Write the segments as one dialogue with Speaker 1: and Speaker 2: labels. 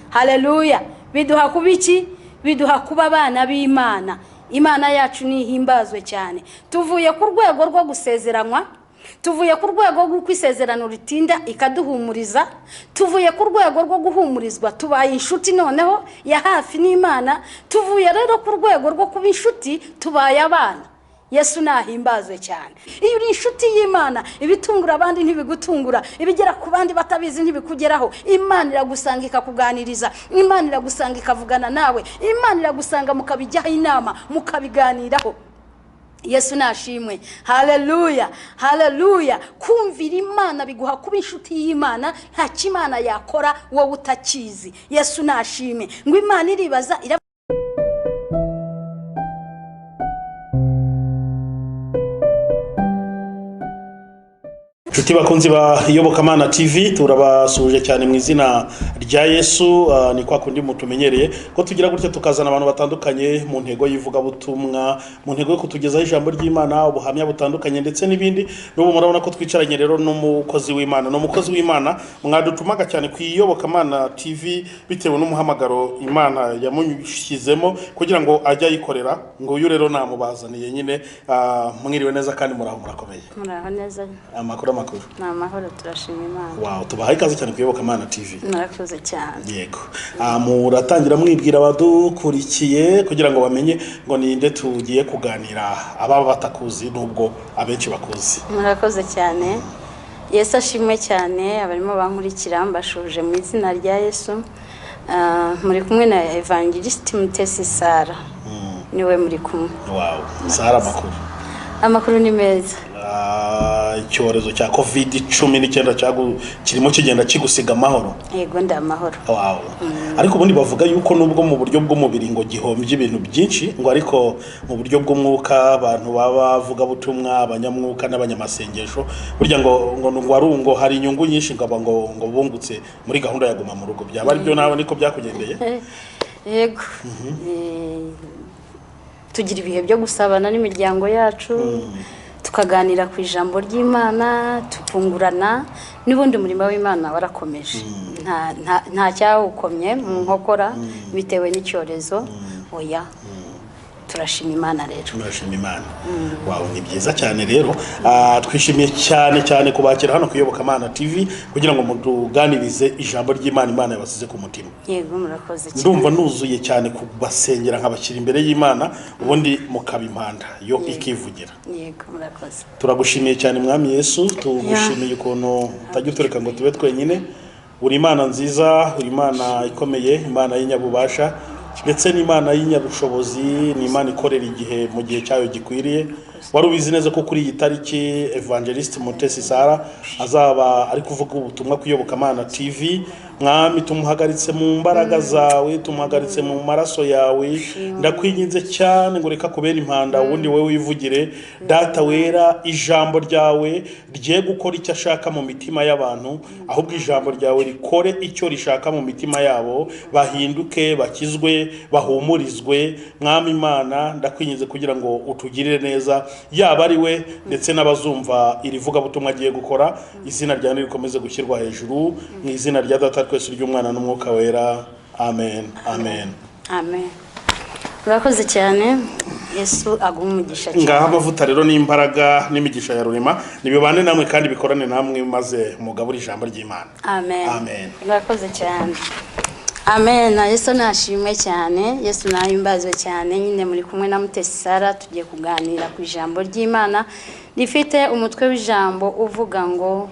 Speaker 1: haleluya. Biduha kubiki? Biduha kuba abana b'Imana. Imana yacu nihimbazwe cyane. Tuvuye ku rwego rwo gusezeranywa, tuvuye ku rwego rwo kwisezerano ritinda ikaduhumuriza, tuvuye ku rwego rwo guhumurizwa tubaye inshuti noneho ya hafi n'Imana, tuvuye rero ku rwego rwo kuba inshuti tubaye abana. Yesu nahimbazwe cyane. Iyo uri inshuti y'Imana, ibitungura abandi ntibigutungura, ibigera ku bandi batabizi ntibikugeraho. Imana iragusanga ikakuganiriza, Imana iragusanga ikavugana nawe, Imana iragusanga mukabijyaho inama, mukabiganiraho. Yesu nashimwe. Haleluya, haleluya. Kumvira Imana biguha kuba inshuti y'Imana, nta kimana yakora wowe utakizi. Yesu nashimwe. Ngo Imana iribaza
Speaker 2: Inshuti bakunzi ba Iyobokamana TV, turabasuje cyane mu izina rya Yesu. Ni kwa kundi mutumenyereye ko tugira gutya tukazana abantu batandukanye mu ntego yivuga butumwa, mu ntego yo kutugezaho ijambo ry'Imana, ubuhamya butandukanye ndetse n'ibindi. N'ubu murabona ko twicaranye rero n'umukozi w'Imana, n'umukozi w'Imana mwadutumaga cyane ku Iyobokamana TV bitewe n'umuhamagaro Imana yamushyizemo kugira ngo ajye ayikorera. Ngo uyu rero namubazaniye nyine. Mwiriwe neza kandi murakomeye.
Speaker 1: Muraho neza.
Speaker 2: Amakuru
Speaker 1: Namahoro, turashima Imana.
Speaker 2: Wow, tubahaye ikaze cyane ku Iyobokamana TV.
Speaker 1: Murakoze cyane.
Speaker 2: Yego. Muratangira mwibwira abadukurikiye kugira ngo bamenye ngo ninde tugiye kuganira, ababa batakuzi nubwo abenshi bakuzi.
Speaker 1: Murakoze cyane. Yesu ashimwe cyane, abarimo bankurikira mbashuje mu izina rya Yesu. Muri kumwe na Ev.Mutesi Sarah. Niwe muri kumwe.
Speaker 2: Wow. Sarah
Speaker 1: Amakuru ni meza.
Speaker 2: Icyorezo cya COVID-19 kirimo kigenda kigusiga amahoro.
Speaker 1: Yego ndamahoro.
Speaker 2: Wow. Ariko ubundi bavuga yuko nubwo mu buryo bw'umubiri ngo gihombye ibintu byinshi, ngo ariko mu buryo bw'umwuka abantu baba bavuga butumwa, abanyamwuka n'abanyamasengesho burya ngo warungo hari inyungu nyinshi ngo bungutse muri gahunda ya guma mu rugo. Byaba ari byo nawe niko byakugendeye?
Speaker 1: Yego. Tugira ibihe byo gusabana n'imiryango yacu, tukaganira ku ijambo ry'Imana, tukungurana, n'ubundi murimo w'Imana warakomeje. Nta cyawukomye mu nkokora bitewe n'icyorezo. Oya, turashima Imana rero.
Speaker 2: Turashima Imana. Wow, ni byiza cyane rero. Twishimiye cyane kubakira hano ku Iyobokamana TV kugira ngo mutuganirize ijambo ry'Imana Imana yabasize ku mutima.
Speaker 1: Yego murakoze cyane.
Speaker 2: Ndumva nuzuye cyane kubasengera nk'abakiri imbere y'Imana, ubundi mukabimpanda yo ikivugira.
Speaker 1: Yego murakoze.
Speaker 2: Turagushimiye cyane Mwami Yesu, tugushimiye ukuntu utajya utureka ngo tube twenyine. Uri Imana nziza, uri Imana ikomeye, Imana y'inyabubasha, ndetse n'Imana y'inyabushobozi, ni Imana ikorera igihe mu gihe cyayo gikwiriye. Wari ubizi neza ko kuri iyi tariki Ev.Mutesi Sarah azaba ari kuvuga ubutumwa ku Iyobokamana TV. Mwami tumuhagaritse mu mbaraga zawe, tumuhagaritse mu maraso yawe. Ndakwinginze cyane ngo reka kubera impanda wundi wewe wivugire. Data wera, ijambo ryawe rigiye gukora icyo ashaka mu mitima y'abantu, ahubwo ijambo ryawe rikore icyo rishaka mu mitima yabo, bahinduke, bakizwe, bahumurizwe. Mwami Imana ndakwinginze kugira ngo utugirire neza, yaba ari we ndetse n'abazumva irivuga butumwa agiye gukora. Izina ryawe rikomeze gushyirwa hejuru mu izina rya Data twese ry'Umwana n'Umwuka wera. Amen. Amen.
Speaker 1: Amen. Urakoze cyane. Yesu agumugisha cyane.
Speaker 2: Ngaha amavuta rero n'imbaraga n'imigisha ya rurema nibibane namwe kandi bikorane namwe maze mugabura ijambo ry'Imana.
Speaker 1: Amen.
Speaker 2: Amen.
Speaker 1: Urakoze cyane. Amen. Yesu nashimwe cyane. Yesu nahimbazwe cyane. Nyine muri kumwe na Mutesi Sarah tugiye kuganira ku ijambo ry'Imana rifite umutwe w'ijambo uvuga ngo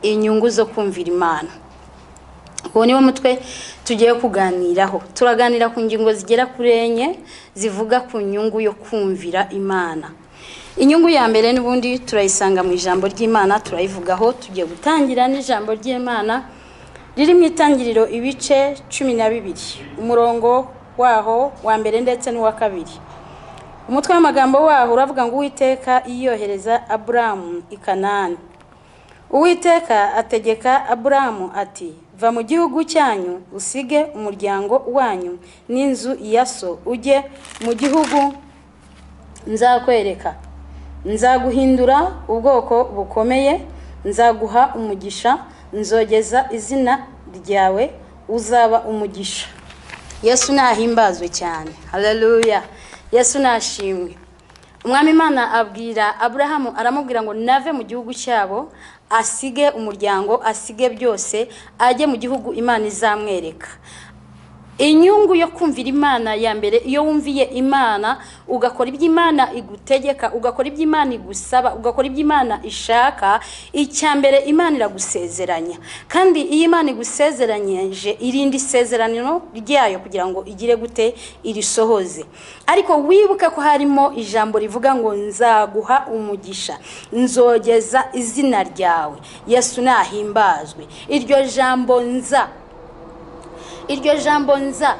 Speaker 1: inyungu zo kumvira Imana. Uwo niwo mutwe tugiye kuganiraho. Turaganira ku ngingo zigera kuri 4 zivuga ku nyungu yo kumvira Imana. Inyungu ya mbere n'ubundi turayisanga mu ijambo ry'Imana, turayivugaho. Tugiye gutangira n'ijambo ry'Imana riri mu itangiriro ibice 12, umurongo waho wa mbere ndetse n'uwa kabiri. Umutwe w'amagambo waho uravuga ngo Uwiteka iyohereza Aburahamu i Kanani. Uwiteka ategeka Aburahamu ati, va mu gihugu cyanyu usige umuryango wanyu n'inzu ya so, ujye mu gihugu nzakwereka. Nzaguhindura ubwoko bukomeye, nzaguha umugisha, nzogeza izina ryawe uzaba umugisha. Yesu nahimbazwe cyane. Haleluya. Yesu nashimwe. Umwami Imana abwira Aburahamu, aramubwira ngo nave mu gihugu cyabo, asige umuryango, asige byose, ajye mu gihugu Imana izamwereka. Inyungu yo kumvira Imana ya mbere, iyo wumviye Imana ugakora ibyo Imana igutegeka, ugakora ibyo Imana igusaba, ugakora ibyo Imana ishaka, icyambere Imana iragusezeranya. Kandi iyo Imana igusezeranyije irindi sezerano ryayo kugira ngo igire gute irisohoze. Ariko wibuke ko harimo ijambo rivuga ngo nzaguha umugisha, nzogeza izina ryawe. Yesu nahimbazwe. Iryo jambo nza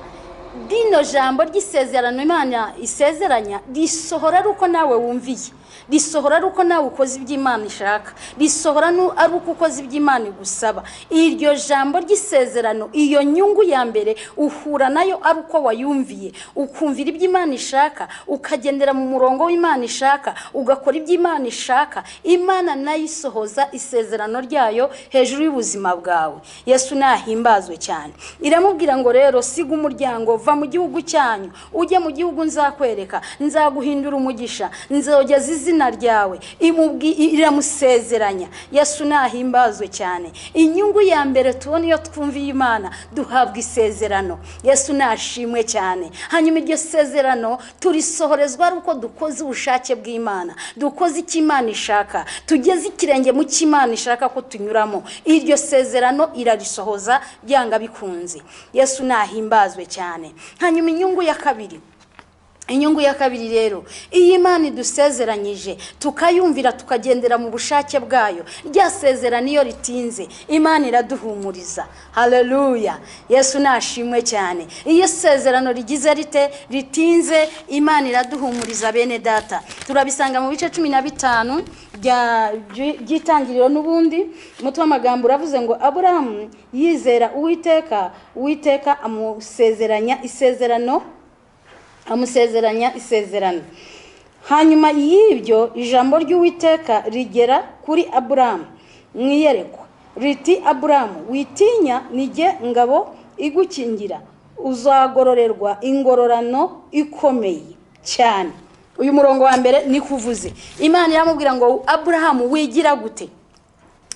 Speaker 1: dino jambo ry'isezerano Imana isezeranya risohora ari uko nawe wumviye, risohora ari uko nawe ukoze iby'Imana ishaka, risohora ari uko ukoze iby'Imana igusaba. Iryo jambo ry'isezerano, iyo nyungu ya mbere uhura nayo ari uko wayumviye, ukumvira iby'Imana ishaka, ukagendera mu murongo w'Imana ishaka, ugakora iby'Imana ishaka. Imana nayo isohoza isezerano ryayo hejuru y'ubuzima bwawe. Yesu nahimbazwe cyane. Iramubwira ngo rero siga umuryango, va mu gihugu cyanyu ujye mu gihugu nzakwereka, nzaguhindura umugisha, nzogeza izina ryawe. Iramusezeranya. Yesu nahimbazwe cyane. Inyungu ya mbere tubona iyo twumviye Imana, duhabwa isezerano. Yesu nashimwe cyane. Hanyuma iryo sezerano turisohorezwa ari uko dukoze ubushake bw'Imana, dukoze icyo Imana ishaka, tugeze ikirenge mu cyo Imana ishaka ko tunyuramo. Iryo sezerano irarisohoza byanga bikunze. Yesu nahimbazwe cyane. Hanyuma inyungu ya kabiri rero, iyi Imana idusezeranyije tukayumvira tukagendera mu bushake bwayo, rya sezerano iyo ritinze Imana iraduhumuriza. Haleluya. Yesu nashimwe cyane. Iyo sezerano rigize ritinze Imana iraduhumuriza bene data. Turabisanga mu bice 15 by'itangiriro n'ubundi. Umutwe w'amagambo uravuze ngo Aburahamu yizera Uwiteka amusezeranya isezerano. Hanyuma y'ibyo ijambo ry'Uwiteka rigera kuri Aburahamu mwiyerekwa riti, Aburahamu witinya, nijye ngabo igukingira, uzagororerwa ingororano ikomeye cyane. Uyu murongo wa mbere ni kuvuze Imana iramubwira ngo Aburahamu wigira gute?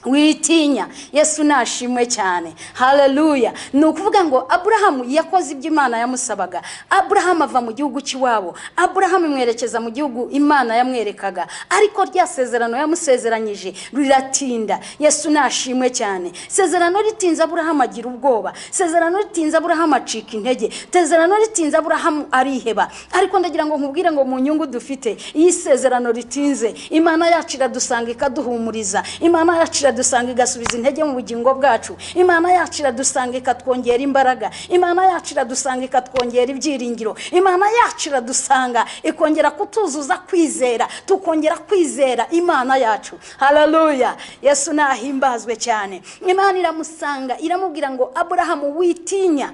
Speaker 1: Witinya. Yesu nashimwe cyane. Haleluya. Nukuvuga ngo Aburahamu yakoze ibyo Imana yamusabaga. Aburahamu ava mu gihugu cy'iwabo, Aburahamu imwerekeza mu gihugu Imana yamwerekaga, ariko rya sezerano yamusezeranyije riratinda. Yesu nashimwe cyane. Sezerano ritinze Aburahamu agira ubwoba, sezerano ritinze Aburahamu acika intege, sezerano ritinze Aburahamu ariheba. Ariko ndagira ngo nkubwire ngo mu nyungu dufite iyi sezerano ritinze, Imana yacu iradusanga ikaduhumuriza, Imana yacu dusanga igasubiza intege mu bugingo bwacu, Imana yacu iradusanga ikatwongera imbaraga, Imana yacu iradusanga ikatwongera ibyiringiro, Imana yacu iradusanga ikongera kutuzuza kwizera, tukongera kwizera Imana yacu. Haleluya. Yesu nahimbazwe cyane. Imana iramusanga iramubwira ngo Aburahamu witinya.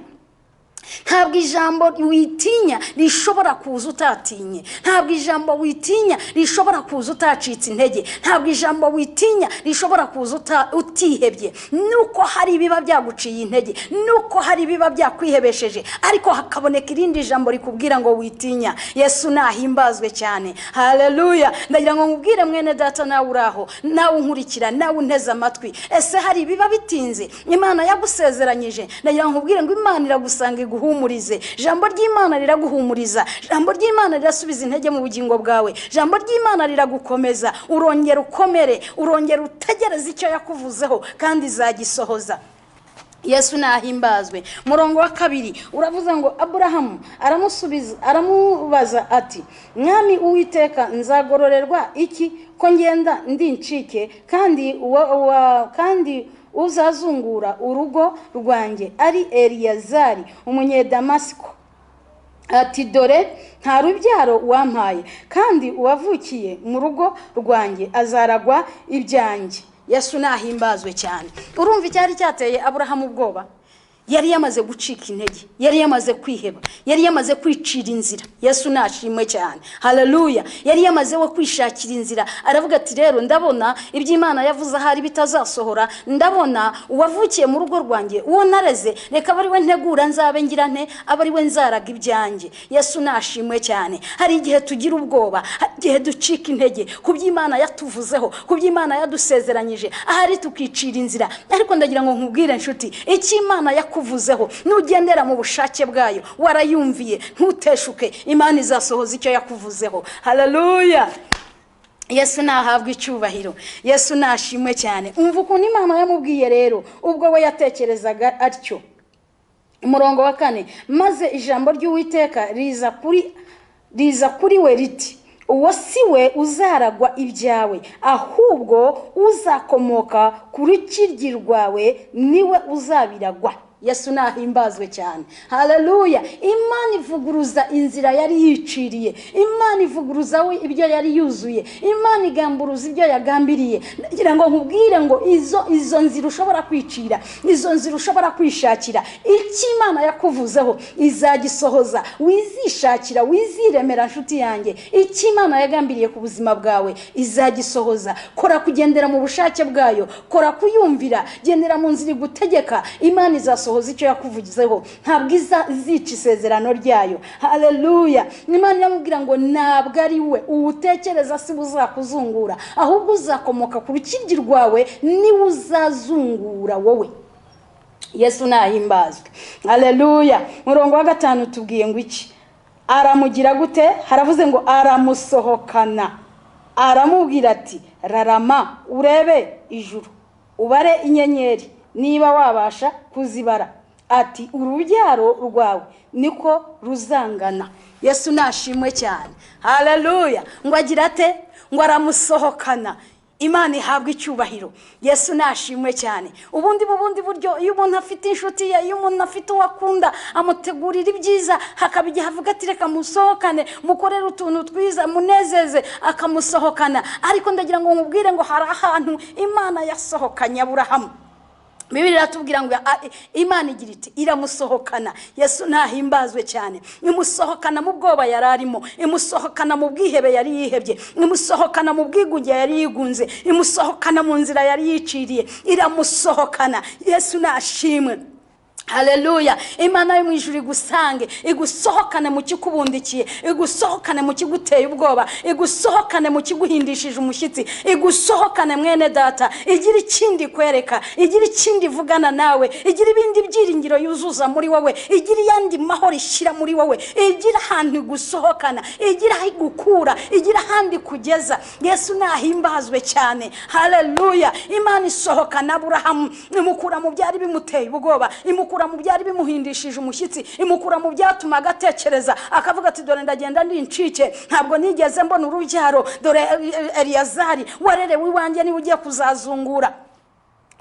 Speaker 1: Ntabwo ijambo witinya rishobora kuza utatinye, ntabwo ijambo witinya rishobora kuza utacitse intege, ntabwo ijambo witinya rishobora kuza utihebye. Nuko hari biba byaguciye intege, nuko hari biba byakwihebesheje, ariko hakaboneka irindi jambo rikubwira ngo witinya. Yesu nahimbazwe cyane. Haleluya. Ndagira ngo nkubwire mwene data nawe uraho, nawe unkurikira, nawe unteze amatwi, ese hari biba bitinze Imana yagusezeranyije? Ndagira ngo nkubwire ngo Imana iragusanga guhumurize. Jambo ry'Imana riraguhumuriza, jambo ry'Imana rirasubiza intege mu bugingo bwawe, jambo ry'Imana riragukomeza, urongera ukomere, urongera utegereze icyo yakuvuzeho kandi izagisohoza. Yesu nahimbazwe. Murongo wa 2 uravuze ngo Aburahamu aramubaza ati, Mwami Uwiteka, nzagororerwa iki ko ngenda ndi ncike, kandi uzazungura urugo rwanjye ari Eliyazari umunyedamasiko? Ati, dore nta rubyaro wampaye, kandi uwavukiye mu rugo rwanjye azaragwa ibyanjye. Yesu nahimbazwe cyane. Urumva icyari cyateye Aburahamu ubwoba? yari yamaze gucika intege, yari yamaze kwiheba, yari yamaze kwicira inzira. Yesu nashimwe cyane, haleluya. Yari yamaze we kwishakira inzira, aravuga ati rero ndabona iby'Imana yavuze ahari bitazasohora, ndabona uwavukiye mu rugo rwanjye, uwo nareze, reka bari we ntegura nzabe ngira nte, abari we nzaraga ibyanjye. Yesu nashimwe cyane. Hari igihe tugira ubwoba, hari igihe ducika intege kuby'Imana yatuvuzeho, kuby'Imana yadusezeranyije, ahari tukicira inzira. Ariko ndagira ngo nkubwire nshuti, iki Imana yakuvuzeho nugendera mu bushake bwayo, warayumviye, ntuteshuke, Imana izasohoza icyo yakuvuzeho. Haleluya. Yesu nahabwa icyubahiro, Yesu nashimwe cyane. Umva ukuntu Imana yamubwiye rero ubwo we yatekerezaga atyo. Umurongo wa 4, maze ijambo ry'Uwiteka riza kuri we riti, uwo si we uzaragwa ibyawe, ahubwo uzakomoka ku rukiryi rwawe niwe uzabiragwa. Yesu nahimbazwe cyane, haleluya. Imana ivuguruza inzira yari yiciriye, Imana ivuguruza we ibyo yari yuzuye, Imana igamburuza ibyo yagambiriye. Ndagira ngo nkubwire ngo izo nzira ushobora kwicira, izo nzira ushobora kwishakira, iki Imana yakuvuzeho izagisohoza. Wizishakira, wiziremera nshuti yanjye, iki Imana yagambiriye ku buzima bwawe izagisohoza. Kora kugendera mu bushake bwayo, kora kuyumvira, gendera mu nzira gutegeka, Imana izasohoza icyo yakuvugizeho. Ntabwo izica isezerano ryayo, haleluya. Imana yamubwira ngo ntabwo ari we uwutekereza si buzakuzungura, ahubwo uzakomoka ku rukiryi rwawe niwe uzazungura wowe. Yesu nahimbazwe, haleluya. Murongo wa 5 tubwiye ngo iki? Aramugira gute? Haravuze ngo aramusohokana, aramubwira ati rarama urebe ijuru, ubare inyenyeri niba wabasha kuzibara, ati urubyaro rwawe niko ruzangana. Yesu nashimwe cyane, haleluya. Ngo agira ate? Ngo aramusohokana. Imana ihabwa icyubahiro, Yesu nashimwe cyane. Ubundi mu bundi buryo, iyo umuntu afite inshuti ye, iyo umuntu afite uwakunda, amutegurira ibyiza, hakabijya havuga ati reka musohokane, mukorere utuntu twiza, munezeze, akamusohokana. Ariko ndagira ngo nkubwire ngo hari ahantu Imana yasohokanye Aburahamu. Bibiliya iratubwira ngo Imana igira iti iramusohokana. Yesu nahimbazwe cyane. Imusohokana mu bwoba yararimo, imusohokana mu bwihebe yari yihebye, imusohokana mu bwigunge yari yigunze, imusohokana mu nzira yari yiciriye, iramusohokana. Yesu nashimwe, haleluya. Imana yo mu ijuru igusange, igusohokane mu kikubundikiye, igusohokane mu kiguteye ubwoba, igusohokane mu kiguhindishije umushyitsi, igusohokane mwene data, igira ikindi kwereka, igira ikindi vugana nawe, igira ibindi byiringiro yuzuza muri wowe, igira yandi mahoro ishyira muri wowe, igira ahantu igusohokana, igira aho igukura, igira ahandi kugeza. Yesu nahimbazwe cyane, haleluya. Imana isohokana Aburahamu, imukura mu byari bimuteye ubwoba, imukura mu byari bimuhindishije umushyitsi, imukura mu byatuma agatekereza akavuga ati dore ndagenda ndi incike, ntabwo nigeze mbona urubyaro, dore Eliyazari warerewe iwanjye niwe ugiye kuzazungura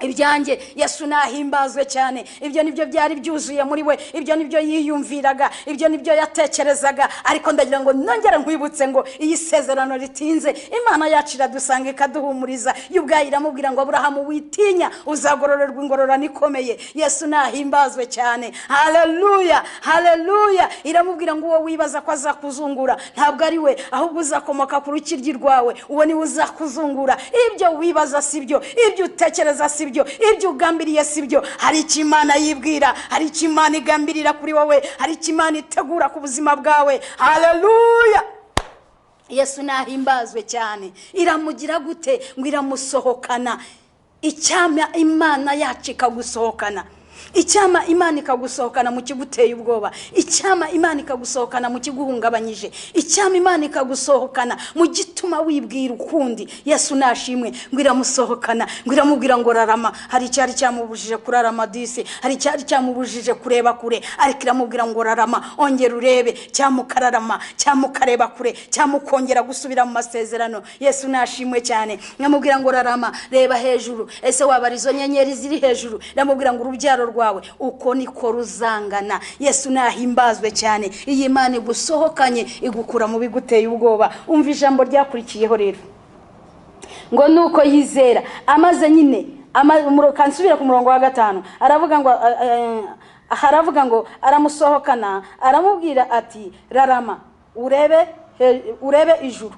Speaker 1: ibyanjye. Yesu nahimbazwe cyane. Ibyo nibyo byari byuzuye muri we, ibyo nibyo yiyumviraga, ibyo nibyo yatekerezaga. Ariko ndagira ngo nongere nkwibutse ngo iyi sezerano ritinze, Imana yacira dusanga ikaduhumuriza. Yubwaye iramubwira ngo Aburahamu witinya, uzagororerwa ingororano ikomeye. Yesu nahimbazwe cyane, haleluya, haleluya. Iramubwira ngo uwo wibaza ko azakuzungura ntabwo ari we, ahubwo uzakomoka ku rukiryi rwawe, uwo ni uzakuzungura. Ibyo wibaza sibyo, ibyo utekereza sibyo, ibyo ugambiriye sibyo. Hari icyo Imana yibwira, hari icyo Imana igambirira kuri wowe, hari icyo Imana itegura ku buzima bwawe, haleluya. Yesu nahimbazwe cyane. Iramugira gute? Ngo iramusohokana. Icyama Imana yacu ikagusohokana, icyama Imana ikagusohokana mu kiguteye ubwoba, icyama Imana ikagusohokana mu kiguhungabanyije, icyama Imana ikagusohokana mu gituma wibwira ukundi. Yesu nashimwe. Ngo iramusohokana, ngo iramubwira ngo rarama. Hari icyari cyamubujije kurarama disi, hari icyari cyamubujije kureba kure, ariko iramubwira ngo rarama, ongera urebe, cyamukararama, cyamukareba kure, cyamukongera gusubira mu masezerano. Yesu nashimwe cyane. Ngamubwira ngo rarama, reba hejuru, ese wabara izo nyenyeri ziri hejuru. Iramubwira ngo urubyaro rwawe uko niko ruzangana. Yesu nahimbazwe cyane. Iyi Imana igusohokanye igukura mu biguteye ubwoba. Umva ijambo ryakurikiyeho rero, ngo nuko yizera amaze nyine kansubira ku murongo wa 5, aravuga ngo
Speaker 3: haravuga ngo aramusohokana aramubwira ati rarama urebe ijuru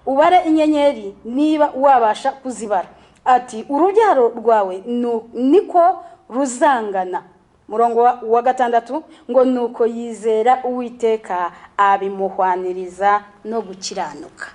Speaker 3: ubare inyenyeri niba wabasha kuzibara ati urubyaro rwawe niko ruzangana. Murongo wa 6 ngo nuko yizera Uwiteka abimuhwaniriza no gukiranuka.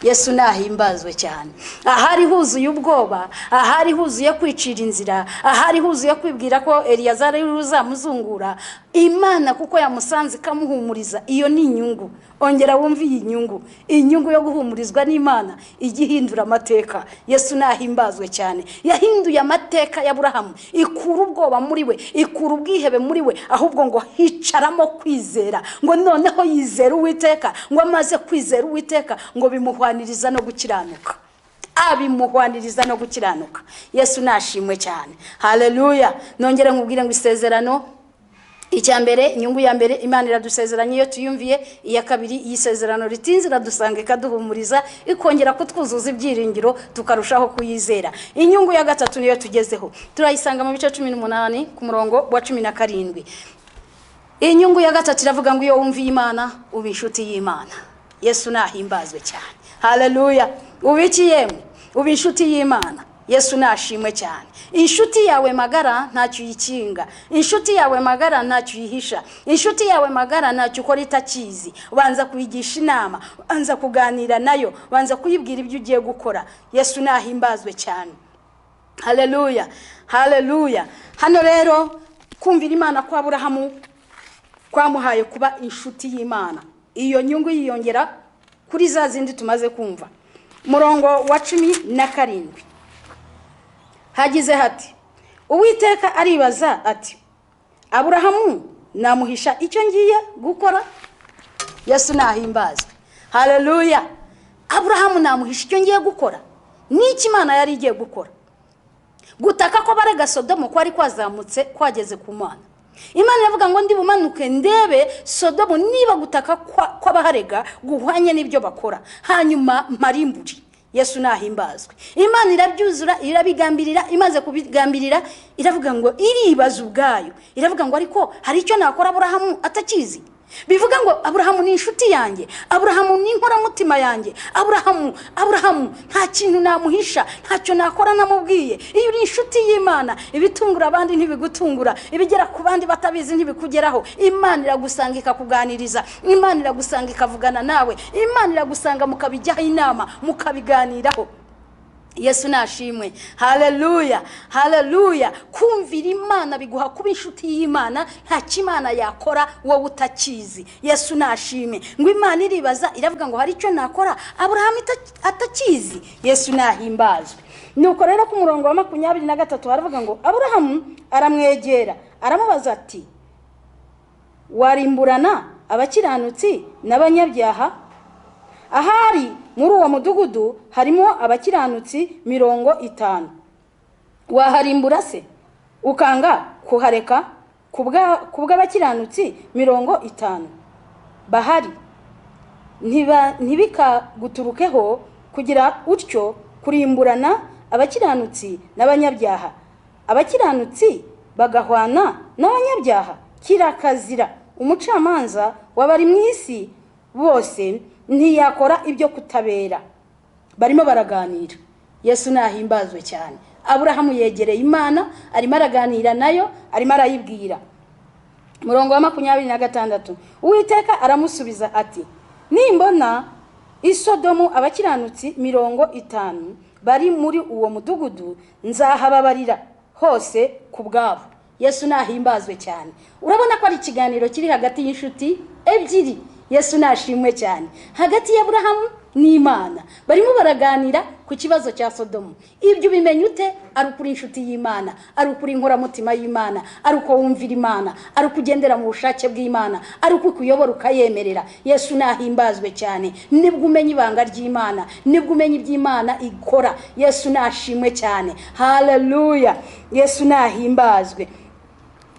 Speaker 3: Yesu nahimbazwe cyane. Ahari huzuye ubwoba, ahari huzuye kwicira inzira, ahari huzuye kwibwira ko Eliyazari ruzamuzungura, Imana kuko yamusanze kamuhumuriza, iyo ni inyungu. Ongera wumve iyi nyungu, inyungu yo guhumurizwa n'Imana igihindura amateka. Yesu nahimbazwe cyane. Yahinduye amateka ya Aburahamu, ikura ubwoba muri we, ikura ubwihebe muri we, ahubwo ngo hicaramo kwizera. Ngo noneho yizera Uwiteka, ngo amaze kwizera Uwiteka ngo bimuhwaniriza no gukiranuka. Abimuhwaniriza no gukiranuka. Yesu nashimwe cyane. Haleluya. Nongera nkubwire ngo isezerano icyambere, inyungu ya mbere, Imana iradusezeranye iyo tuyumviye. Iya kabiri, yisezerano ritinze iradusanga ikaduhumuriza, ikongera kutwuzuza ibyiringiro tukarushaho kuyizera. Inyungu ya gatatu niyo tugezeho, turayisanga mu bice 18 ku murongo wa 17. Inyungu ya gatatu iravuga ngo iyo wumviye Imana uba inshuti y'Imana. Yesu nahimbazwe cyane. Haleluya. Ubikiyemwe uba inshuti y'Imana. Yesu nashimwe cyane. Inshuti yawe magara ntacyo yikinga, inshuti yawe magara ntacyo yihisha, inshuti yawe magara ntacyo ukora itakizi. Banza kuyigisha inama, banza kuganira nayo, banza kuyibwira ibyo ugiye gukora. Yesu nahimbazwe cyane. Haleluya. Haleluya. Hano rero kumvira Imana kwa Aburahamu kwamuhaye kuba inshuti y'Imana. Iyo nyungu yiyongera kuri za zindi tumaze kumva. Murongo wa 17 hagize hati Uwiteka aribaza ati Aburahamu namuhisha icyo ngiye gukora. Yesu nahimbazwe. Haleluya. Aburahamu namuhisha icyo ngiye gukora. Niki Imana yari igiye gukora? Gutaka ko barega Sodomu kwari kwazamutse kwageze ku Mana. Imana yavuga ngo ndi bumanuke ndebe Sodomu niba gutaka kw'abaharega guhwanye n'ibyo bakora, hanyuma marimburi. Yesu nahimbazwe. Imana irabyuzura, irabigambirira, imaze kubigambirira iravuga ngo iribaza ubwayo, iravuga ngo ariko hari icyo nakora Aburahamu atakizi. Bivuga ngo Aburahamu ni inshuti yanjye, Aburahamu ni inkoramutima yanjye, Aburahamu nta kintu namuhisha, ntacyo nakora namubwiye. Iyo uri inshuti y'Imana, ibitungura abandi ntibigutungura, ibigera ku bandi batabizi ntibikugeraho. Imana iragusanga ikakuganiriza, Imana iragusanga ikavugana nawe, Imana iragusanga mukabijyaho inama, mukabiganiraho. Yesu nashimwe. Haleluya. Haleluya. Kumvira Imana biguha kuba inshuti y'Imana, nta kimana yakora wowe utakizi. Yesu nashimwe. Ngo Imana iribaza iravuga ngo hari icyo nakora Aburahamu atakizi. Yesu nahimbazwe. Nuko rero ku murongo wa 23 haravuga ngo Aburahamu aramwegera aramubaza ati warimburana abakiranutsi n'abanyabyaha? Ahari muri uwo mudugudu harimo abakiranutsi 50. Waharimbura se ukanga kuhareka kubwa abakiranutsi 50 bahari? Ntibikaguturukeho kugira utyo kurimburana abakiranutsi n'abanyabyaha, abakiranutsi bagahwana n'abanyabyaha. Kirakazira umucamanza wabari mu isi bose ntiyakora ibyo kutabera. Barimo baraganira. Yesu nahimbazwe cyane. Aburahamu yegereye Imana, arimo araganira nayo, arimo arayibwira. Murongo wa 26 Uwiteka aramusubiza ati nimbona isodomu abakiranutsi 50 bari muri uwo mudugudu nzahababarira hose kubwabo. Yesu nahimbazwe cyane. Urabona ko ari ikiganiro kiri hagati y'inshuti ebyiri. Yesu nashimwe cyane. Hagati ya Aburahamu n'Imana barimo baraganira ku kibazo cya Sodomu. Ibyo bimenye ute? Ari ukuri inshuti y'Imana, ari ukuri inkoramutima y'Imana, ari uko wumvira Imana, ari kugendera mu bushake bw'Imana, ari uko kuyobora ukayemerera. Yesu nahimbazwe cyane. Nibwo umenya ibanga ry'Imana, nibwo umenya iby'Imana ikora. Yesu nashimwe cyane. Haleluya. Yesu nahimbazwe.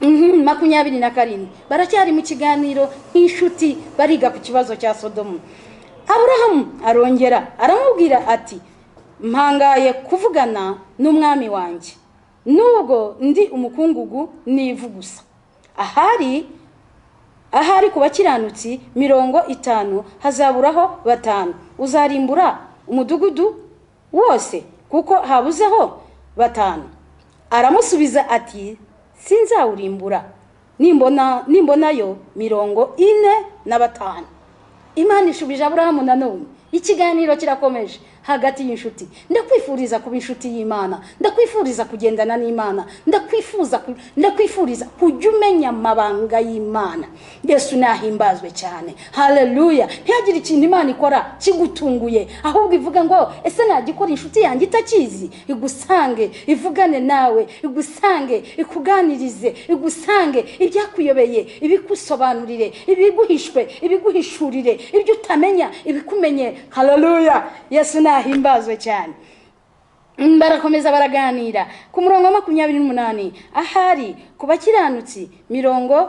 Speaker 3: 27 baracyari mu kiganiro nk'inshuti bariga ku kibazo cya Sodomu. Aburahamu arongera aramubwira ati mpangaye kuvugana n'umwami wanjye nubwo ndi umukungugu n'ivu gusa. ahari ku bakiranutsi 50 hazaburaho 5. Uzarimbura umudugudu wose kuko habuzeho 5. Aramusubiza ati sinzawurimbura nimbonayo 45. Imana ishubije Aburahamu nanone. Ikiganiro kirakomeje hagati y'inshuti. Ndakwifuriza kuba inshuti y'Imana, ndakwifuriza kugendana n'Imana, ndakwifuriza kujya umenya amabanga y'Imana. Yesu nahimbazwe cyane. Haleluya. Ntihagire ikintu Imana ikora kigutunguye, ahubwo ivuga ngo ese nagikora inshuti yanjye itakizi, igusange ivugane nawe, igusange ikuganirize, igusange ibyakuyobeye, ibikusobanurire, ibiguhishwe, ibiguhishurire, ibyo utamenya ibikumenye. Haleluya. Yesu nahimbazwe cyane. Barakomeza baraganira ku murongo wa 28. Ahari ku bakiranutsi 50,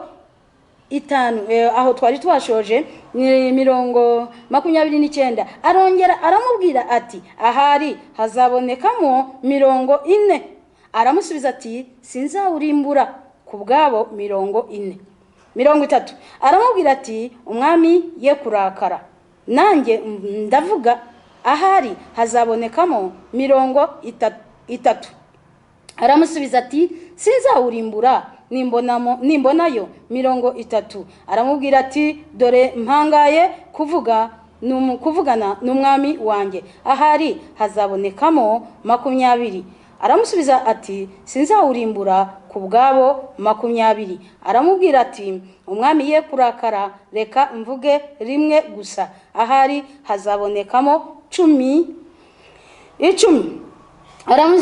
Speaker 3: aho twari twashoje 29. Arongera aramubwira ati ahari hazabonekamo 40. Aramusubiza ati sinzawurimbura kubwabo 40. 30. Aramubwira ati umwami ye kurakara, nanjye ndavuga ahari hazabonekamo 30. Aramusubiza ati sinzawurimbura nimbonayo 30. Aramubwira ati dore mpangaye kuvugana n'umwami wanjye, ahari hazabonekamo 20. Aramusubiza ati sinzawurimbura kubwabo 20. Aramubwira ati umwami ye kurakara, reka mvuge rimwe gusa, ahari hazabonekamo 10.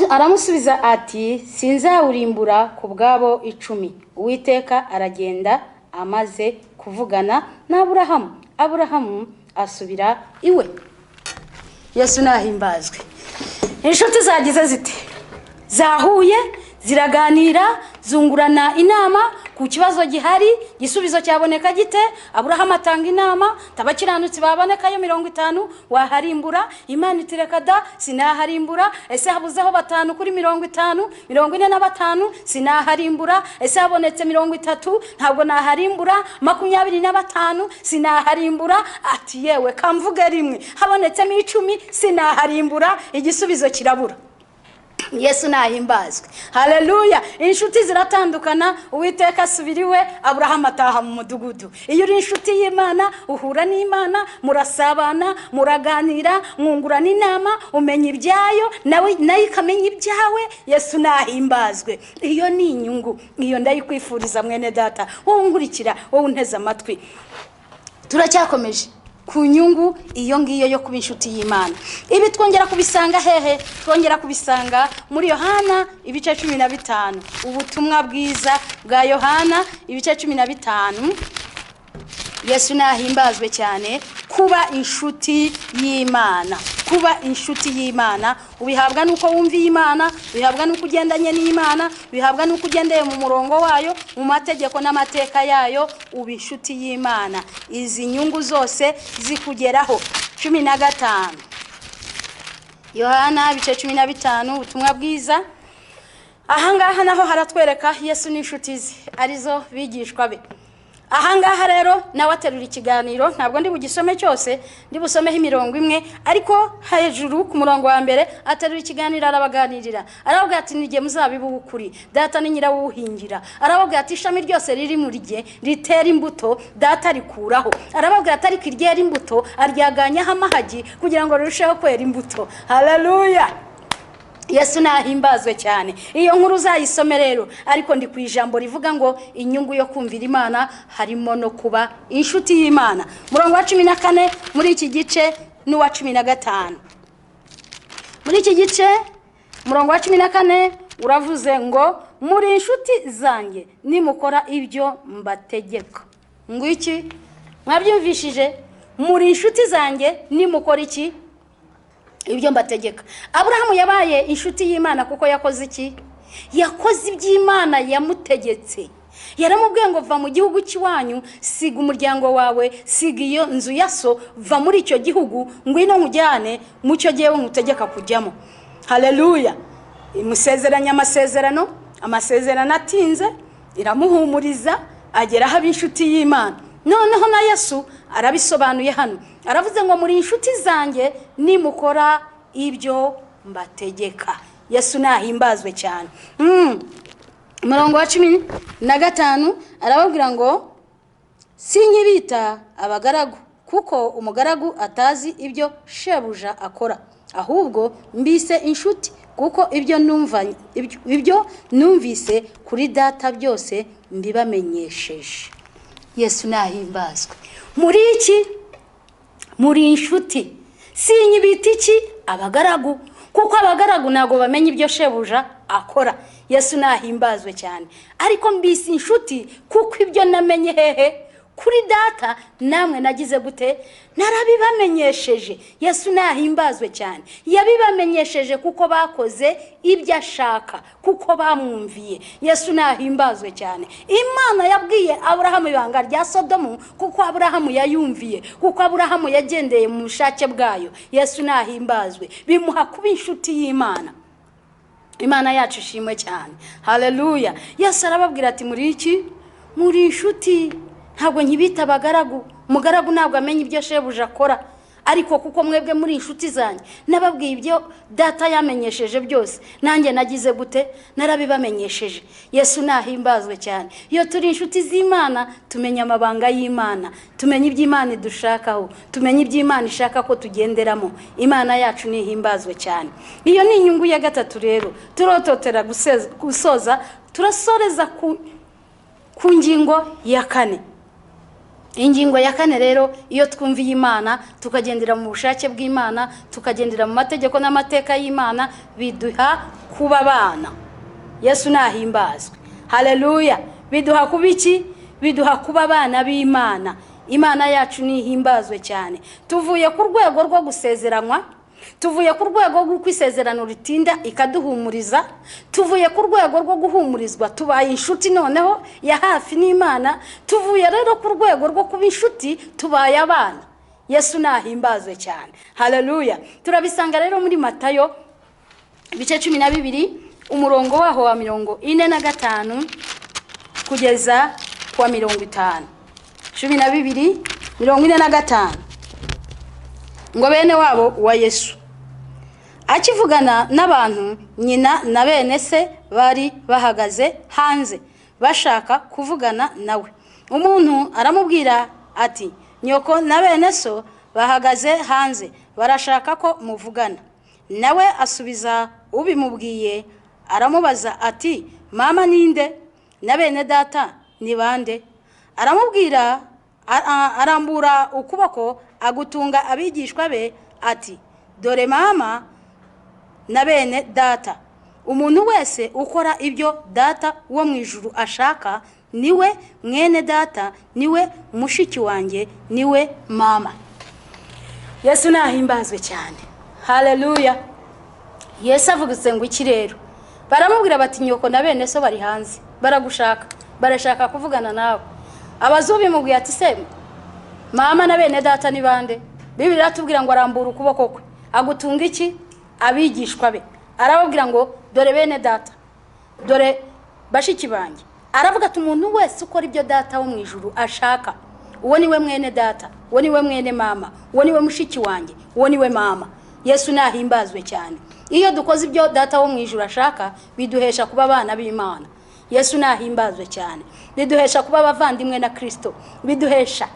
Speaker 3: Aramusubiza ati sinzawurimbura kubwabo 10. Uwiteka aragenda amaze kuvugana na Aburahamu asubira iwe. Yesu nahimbazwe. Inshuti zagize zite? Zahuye, ziraganira, zungurana inama ku kibazo gihari, gisubizo cyaboneka gite? Aburahamu atanga inama, tabakiranutsi babonekayo 50, waharimbura? Imana itireka da sinaharimbura. Ese habuzeho 5 kuri 50, 45 sinaharimbura. Ese habonetse 30 ntabwo naharimbura. 25 sinaharimbura. Ati yewe kamvuge rimwe, habonetsemo 10 sinaharimbura. Igisubizo kirabura. Yesu nahimbazwe. Haleluya. Inshuti ziratandukana, Uwiteka asubiriwe, Aburahamu ataha mu mudugudu. Iyo uri inshuti y'Imana uhura n'Imana, murasabana, muraganira, mwungurana inama, umenya ibyayo nawe ikamenya ibyawe. Yesu nahimbazwe. Iyo ni inyungu, iyo ndayikwifuriza mwene data, wowe nkurikira, wowe unteze amatwi. Turacyakomeje ku nyungu iyo ngiyo yo kuba inshuti y'Imana. Ibi twongera kubisanga hehe? Twongera kubisanga muri Yohana ibice 15. Ubutumwa bwiza bwa Yohana ibice 15. Yesu nahimbazwe cyane. Kuba inshuti y'Imana, kuba inshuti y'Imana ubihabwa nuko wumviye Imana, bihabwa nuko ugendanye n'Imana, bihabwa nuko ugendeye mu murongo wayo, mu mategeko n'amateka yayo. Ubi inshuti y'Imana, izi nyungu zose zikugeraho. 15. Yohana bice 15 ubutumwa bwiza. Ahangaha naho haratwereka Yesu n'inshuti ze arizo bigishwa be. Ahangaha rero nawe aterura ikiganiro, ntabwo ndi bugisome cyose, ndi busomeho 100, ariko hejuru ku murongo wa mbere aterura ikiganiro arabaganirira. Aravuga ati nige muzabibu ukuri, data ni nyira wuhingira. Aravuga ati ishami ryose riri muri rye ritera imbuto, data rikuraho. Aravuga ati ariko iryera imbuto aryaganyaho amahagi kugira ngo rurusheho kwera imbuto. Haleluya. Yesu nahimbazwe cyane. Iyo nkuru uzayisome rero, ariko ndi ku ijambo rivuga ngo inyungu yo kumvira Imana harimo no kuba inshuti y'Imana. Murongo wa 14 muri iki gice n'uwa 15. Muri iki gice murongo wa 14 uravuze ngo muri inshuti zanjye nimukora ibyo mbategeka. Ngo iki? Mwabyumvishije? Muri inshuti zanjye nimukora iki? Ibyo mbategeka. Aburahamu yabaye inshuti y'Imana kuko yakoze iki? Yakoze iby'Imana yamutegetse. Yaramubwiye ngo va mu gihugu cy'iwanyu, siga umuryango wawe, siga iyo nzu ya so, va muri icyo gihugu, ngwino nkujyane mu cyo gihe nkutegeka kujyamo. Haleluya. Imusezeranya amasezerano atinze, iramuhumuriza, agera haba inshuti y'Imana. Noneho na Yesu arabisobanuye hano, aravuze ngo muri inshuti zanjye nimukora ibyo mbategeka. Yesu nahimbazwe cyane. Umurongo wa 15 arababwira ngo sinyibita abagaragu, kuko umugaragu atazi ibyo shebuja akora, ahubwo mbise inshuti, kuko ibyo numvise kuri data byose mbibamenyesheje. Yesu nahimbazwe. Muri iki? Muri inshuti. Sinyibita iki? Abagaragu, kuko abagaragu ntago bamenye ibyo shebuja akora. Yesu nahimbazwe cyane. Ariko mbise inshuti, kuko ibyo namenye hehe? Kuri data namwe nagize gute? Narabibamenyesheje. Yesu nahimbazwe cyane. Yabibamenyesheje kuko bakoze ibyo ashaka, kuko bamwumviye. Yesu nahimbazwe cyane. Imana yabwiye Aburahamu ibanga rya Sodomu, kuko Aburahamu yayumviye, kuko Aburahamu yagendeye mu bushake bwayo. Yesu nahimbazwe. Bimuha kuba inshuti y'Imana. Imana yacu ishimwe cyane. Haleluya. Yesu arababwira ati muri iki? Muri inshuti. Ntabwo nkibita abagaragu. Umugaragu ntabwo amenya ibyo shebuja akora, ariko kuko mwebwe muri inshuti zanjye nababwiye ibyo data yamenyesheje byose, nanjye nagize gute? Narabibamenyesheje. Yesu nahimbazwe cyane. Iyo turi inshuti z'Imana tumenya amabanga y'Imana, tumenya ibyo Imana idushakaho, tumenya ibyo Imana ishaka ko tugenderamo. Imana yacu nihimbazwe cyane. Iyo ni inyungu ya gatatu rero. Turototera gusoza, turasoreza ku ngingo ya 4. Ingingo ya 4 rero, iyo twumviye Imana tukagendera mu bushake bw'Imana, tukagendera mu mategeko n'amateka y'Imana, biduha kuba abana. Yesu nahimbazwe. Haleluya. Biduha kuba iki? Biduha kuba abana b'Imana. Imana yacu nihimbazwe cyane. Tuvuye ku rwego rwo gusezeranywa, tuvuye ku rwego rwo kwisezerano ritinda ikaduhumuriza, tuvuye ku rwego rwo guhumurizwa tubaye inshuti noneho ya hafi n'Imana, tuvuye rero ku rwego rwo kuba inshuti tubaye abana. Yesu nahimbazwe cyane. Haleluya. Turabisanga rero muri Matayo bice 12 umurongo waho wa 45 kugeza kwa 50. 12:45 ngo bene wabo wa Yesu akivugana n'abantu, nyina na bene se bari bahagaze hanze bashaka kuvugana nawe. Umuntu aramubwira ati, nyoko na bene so bahagaze hanze barashaka ko muvugana. Nawe asubiza ubimubwiye, aramubaza ati, mama ninde? Na bene data ni bande? Aramubwira, arambura ukuboko agutunga abigishwa be ati, dore mama na bene data. Umuntu wese ukora ibyo data wo mu ijuru ashaka niwe mwene data, niwe mushiki wanjye, niwe mama. Yesu nahimbazwe cyane. Haleluya. Yesu avuguse ngo iki rero? Baramubwira bati, nyoko na bene so bari hanze baragushaka, barashaka kuvugana nawe. Abazubi mubwiye ati, se mama na bene data ni bande? Bibiliya atubwira ngo arambura ukuboko kwe agutunga iki? Abigishwa be. Arababwira ngo dore bene data, dore bashiki banjye. Aravuga ati, umuntu wese ukora ibyo data wo mu ijuru ashaka, uwo niwe mwene data, uwo niwe mwene mama, uwo niwe mushiki wanjye, uwo niwe mama. Yesu nahimbazwe cyane. Iyo dukoze ibyo data wo mu ijuru ashaka, biduhesha kuba abana b'Imana. Yesu nahimbazwe cyane. Biduhesha kuba abavandimwe na Kristo. Biduhesha,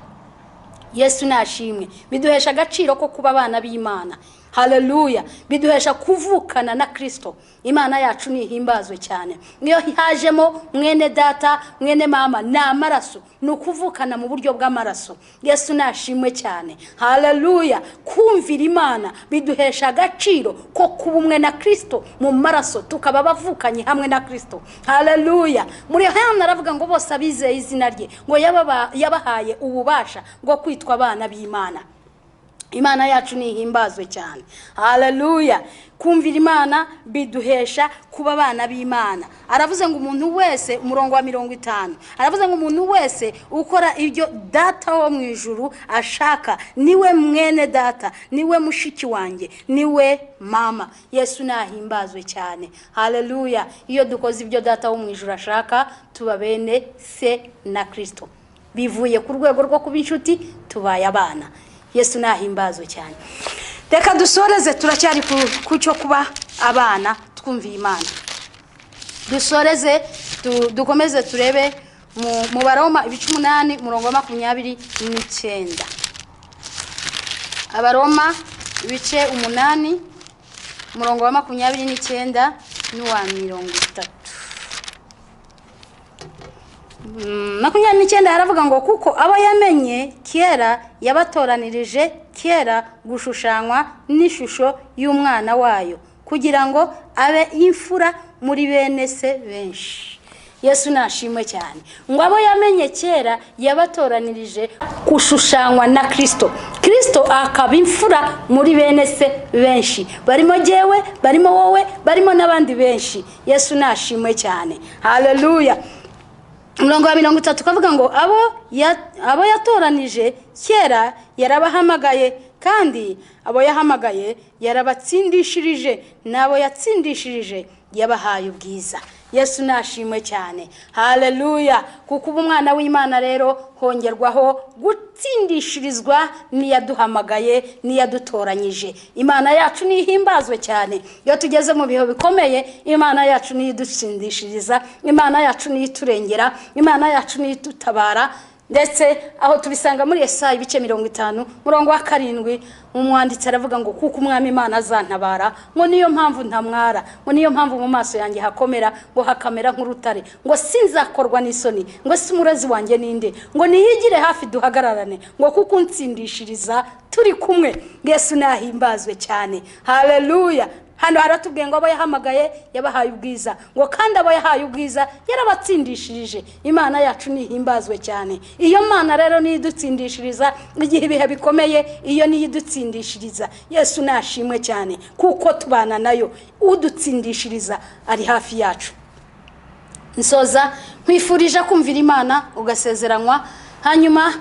Speaker 3: Yesu nashimwe, biduhesha agaciro ko kuba abana b'Imana. Haleluya. Biduhesha kuvukana na Kristo. Imana yacu nihimbazwe cyane. Niyo hajemo mwene data, mwene mama na amaraso, nukuvukana mu buryo bw'amaraso. Yesu nashimwe cyane. Haleluya. Kumvira Imana biduhesha agaciro ko kuba umwe na Kristo mu maraso, tukaba bavukanye hamwe na Kristo. Haleluya. Muri hano aravuga ngo bose abizeye izina rye ngo yabahaye ububasha ngo kwitwa abana b'Imana. Imana yacu nihimbazwe cyane. Haleluya. Kumvira Imana biduhesha kuba abana b'Imana. Aravuze ngo umuntu wese, umurongo wa 50, aravuze ngo umuntu wese ukora ibyo data wo mu ijuru ashaka niwe mwene data, niwe mushiki wanjye, niwe mama. Yesu nahimbazwe cyane. Haleluya. Iyo dukoze ibyo data wo mu ijuru ashaka, tuba bene se na Kristo. Bivuye ku rwego rwo kuba inshuti, tubaye abana. Yesu nahimbazwe cyane. Reka dusoreze, turacyari ku cyo kuba abana twumviye Imana. Dusoreze dukomeze turebe mu Baroma 8 umurongo wa 29. Abaroma 8 umurongo wa 29 n'uwa 30. 29 haravuga ngo kuko abo yamenye kera yabatoranirije kera gushushanywa n'ishusho y'umwana wayo kugirango abe imfura muri bene se benshi. Yesu nashimwe cyane. Ngo abo yamenye kera yabatoranirije gushushanywa na Kristo. Kristo akaba imfura muri bene se benshi. Barimo jewe, barimo wowe, barimo n'abandi benshi. Yesu nashimwe cyane. Haleluya. Umurongo wa 30 tukavuga ngo abo yatoranije kera yarabahamagaye kandi abo yahamagaye yarabatsindishirije, nabo yatsindishirije yabahaye ubwiza. Yesu nashimwe cyane. Haleluya. Kuko umwana w'Imana rero hongerwaho gutsindishirizwa niyaduhamagaye, niyadutoranyije. Imana yacu nihimbazwe cyane. Iyo tugeze mu bihe bikomeye, Imana yacu niyidutsindishiriza, Imana yacu niyiturengera, Imana yacu niyidutabara. Ndetse aho tubisanga muri Yesaya 50 murongo wa 7, umwanditsi aravuga ngo kuko umwami Imana azantabara, ngo niyo mpamvu ntamwara, ngo niyo mpamvu mu maso yanjye hakomera, ngo hakamera nk'urutare, ngo sinzakorwa n'isoni, ngo simurezi wanjye ninde, ngo niyigire hafi duhagararane, ngo kuko unsindishiriza turi kumwe. Yesu nahimbazwe cyane. Haleluya. Hano haratubwiye ngo abo yahamagaye yabahaye ubwiza, ngo kandi abo yahaye ubwiza yarabatsindishirije. Imana yacu nihimbazwe cyane. Iyo Mana rero niyidutsindishiriza igihe ibihe bikomeye, iyo niyidutsindishiriza. Yesu nashimwe cyane kuko tubana nayo. Udutsindishiriza ari hafi yacu. Nsoza nkwifurije kumvira Imana ugasezeranywa, hanyuma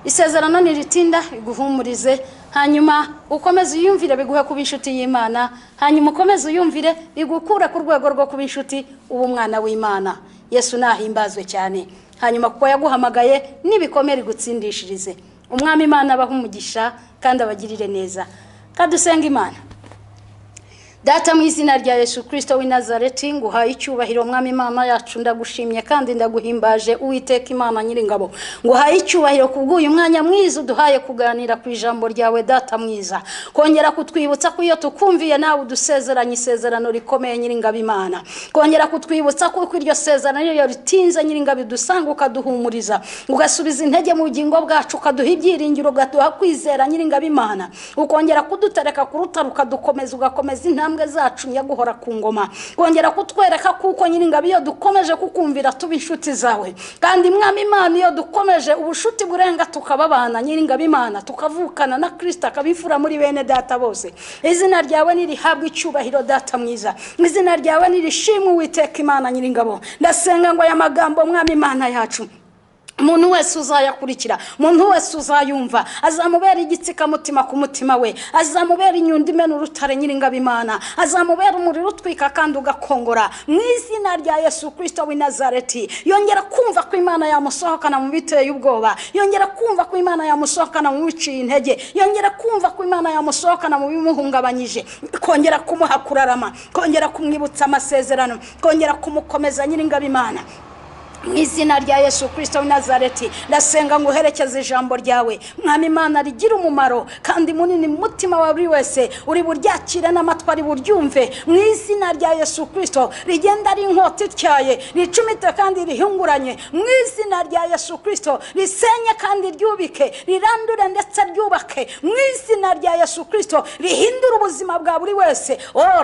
Speaker 3: isezerano niritinda iguhumurize, hanyuma ukomeze uyumvire biguhe kuba inshuti y'Imana, hanyuma ukomeze uyumvire bigukura ku rwego rwo kuba inshuti ubu mwana w'Imana. Yesu nahimbazwe cyane. Hanyuma kuko yaguhamagaye nibikomere gutsindishirize. Umwami Imana abaha umugisha kandi abagirire neza. Kadusenga Imana. Data mu izina rya Yesu Kristo w'i Nazareti, nguhaye icyubahiro mwami Imana yacu, ndagushimye kandi ndaguhimbaje Uwiteka Imana nyiringabo. Nguhaye icyubahiro kubw'uyu mwanya mwiza uduhaye kuganira ku ijambo ryawe Data mwiza. Kongera kutwibutsa ko iyo tukumviye nawe udusezeranye isezerano rikomeye nyiringabo Imana. Kongera kutwibutsa ko iryo sezerano iyo ritinze nyiringabo dusanga ukaduhumuriza, ugasubiza intege mu bugingo bwacu, ukaduha ibyiringiro, ugaduha kwizera nyiringabo Imana. Ukongera kudutereka ku rutare ukadukomeza, ugakomeza intambwe zacu nyaguhora ku ngoma. Kongera kutwereka kuko nyiringabo iyo dukomeje kukumvira tuba inshuti zawe, kandi mwami Imana iyo dukomeje ubushuti burenga tukababana nyiringabo Imana, tukavukana na Kristo akabifura muri bene data bose. Izina ryawe nirihabwe icyubahiro Data mwiza. Izina ryawe nirishimwe Uwiteka Imana nyiringabo. Ndasenga ngo aya magambo mwami Imana yacu umuntu wese uzayakurikira, umuntu wese uzayumva, azamubera igitsika mutima ku mutima we, azamubera inyundo imena urutare nyiringabo Imana, azamubera umuriro utwika kandi ugakongora mu izina rya Yesu Kristo w'i Nazareti. Yongera kumva ko Imana yamusohokana mu biteye ubwoba, yongera kumva ko Imana yamusohokana mu biciye intege, yongera kumva ko Imana yamusohokana mu bimuhungabanyije, kongera kumuha kurarama, kongera kumwibutsa amasezerano, kongera kumukomeza nyiringabo Imana. Mu izina rya Yesu Kristo w'i Nazareti ndasenga ngo uherekeze ijambo ryawe mwami Imana rigira umumaro kandi munini mu mutima wa buri wese, uri buryakire n'amatwi ari buryumve. Mu izina rya Yesu Kristo rigenda ari inkota ityaye, ricumite kandi rihunguranye. Mu izina rya Yesu Kristo risenye kandi ryubike, rirandure ndetse ryubake. Mu izina rya Yesu Kristo rihindura ubuzima bwa buri wese.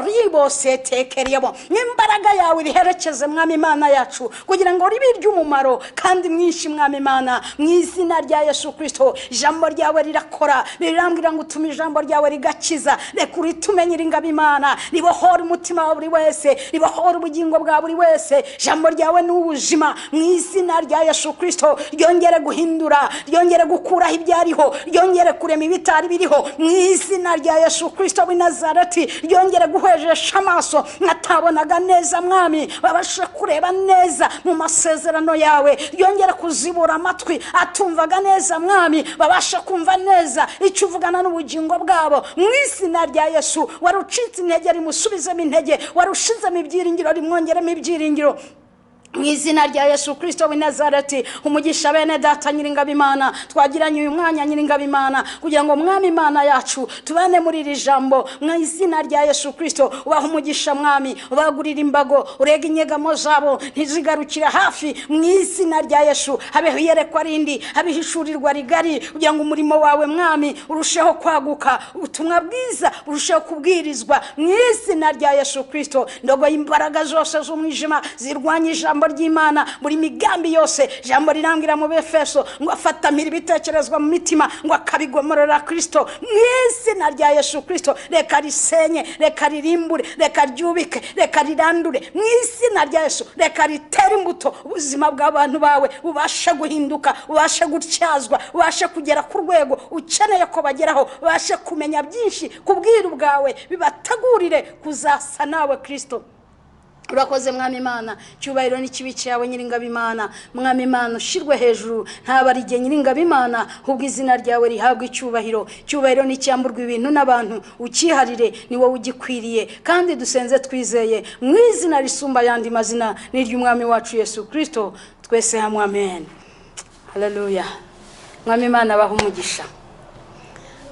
Speaker 3: Ribose tekeriyemo imbaraga yawe riherekeze mwami Imana yacu, kugira ngo ry'umumaro kandi mwinshi mwami Imana mu izina rya Yesu Kristo. Ijambo ryawe rirakora, rirambwira ngo utume ijambo ryawe rigakiza. Reka uritumenyere ingabo Imana, ribohora umutima wa buri wese, ribohora ubugingo bwa buri wese. Ijambo ryawe ni ubuzima mu izina rya Yesu Kristo. Ryongere guhindura, ryongere gukuraho ibyariho, ryongere kurema ibitari biriho mu izina rya Yesu Kristo w'i Nazareti. Ryongere guhwejesha amaso nkatabonaga neza mwami, babashe kureba neza mu masezerano yawe. Ryongere kuzibura amatwi atumvaga neza mwami, babashe kumva neza icyo uvugana n'ubugingo bwabo mu izina rya Yesu. Warucitse intege rimusubizemo intege, warushizemo ibyiringiro rimwongeremo ibyiringiro mu izina rya Yesu Kristo w'i Nazareti. Umugisha bene data nyiringabo Imana, twagiranye uyu mwanya nyiringabo Imana kugira ngo mwami Imana yacu tubane muri iri jambo mu izina rya Yesu Kristo. Ubaha umugisha mwami, ubagurira imbago, urega inyegamo zabo ntizigarukira hafi mu izina rya Yesu. Habeho iyerekwa rindi, habeho ishurirwa rigari kugira ngo umurimo wawe mwami urusheho kwaguka, ubutumwa bwiza urusheho kubwirizwa mu izina rya Yesu Kristo. Ndogo imbaraga zose z'umwijima zirwanya ijambo ry'Imana buri migambi yose. Jambo rirambwira mu Befeso ngo afatamira ibitekerezwa mu mitima ngo akabigomorera Kristo mu izina rya Yesu Kristo. Reka risenye, reka ririmbure, reka ryubike, reka rirandure mu izina rya Yesu. Reka ritere imbuto ubuzima bw'abantu bawe ubashe guhinduka, ubashe gutyazwa, ubashe kugera ku rwego ukeneye ko bageraho, ubashe kumenya byinshi kubwira ubwawe, bibatagurire kuzasa nawe Kristo. Urakoze mwami Imana, cyubahiro n'ikibi cyawe nyiringabo Imana. Mwami Imana ushirwe hejuru, ntabarige nyiringabo Imana, ahubwo izina ryawe rihabwa icyubahiro. Cyubahiro n'icyamburwa ibintu n'abantu ukiharire, ni wowe ugikwiriye kandi dusenze twizeye mu izina risumba yandi mazina n'iry'umwami wacu Yesu Kristo. Twese hamwe amen. Haleluya. Mwami Imana baha umugisha.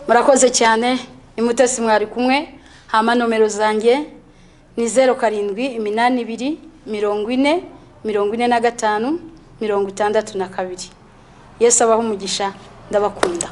Speaker 3: Murakoze cyane. Imutesi mwari kumwe. Hama nomero zanjye ni 0782 40 45 62. Yesu abaho umugisha, ndabakunda.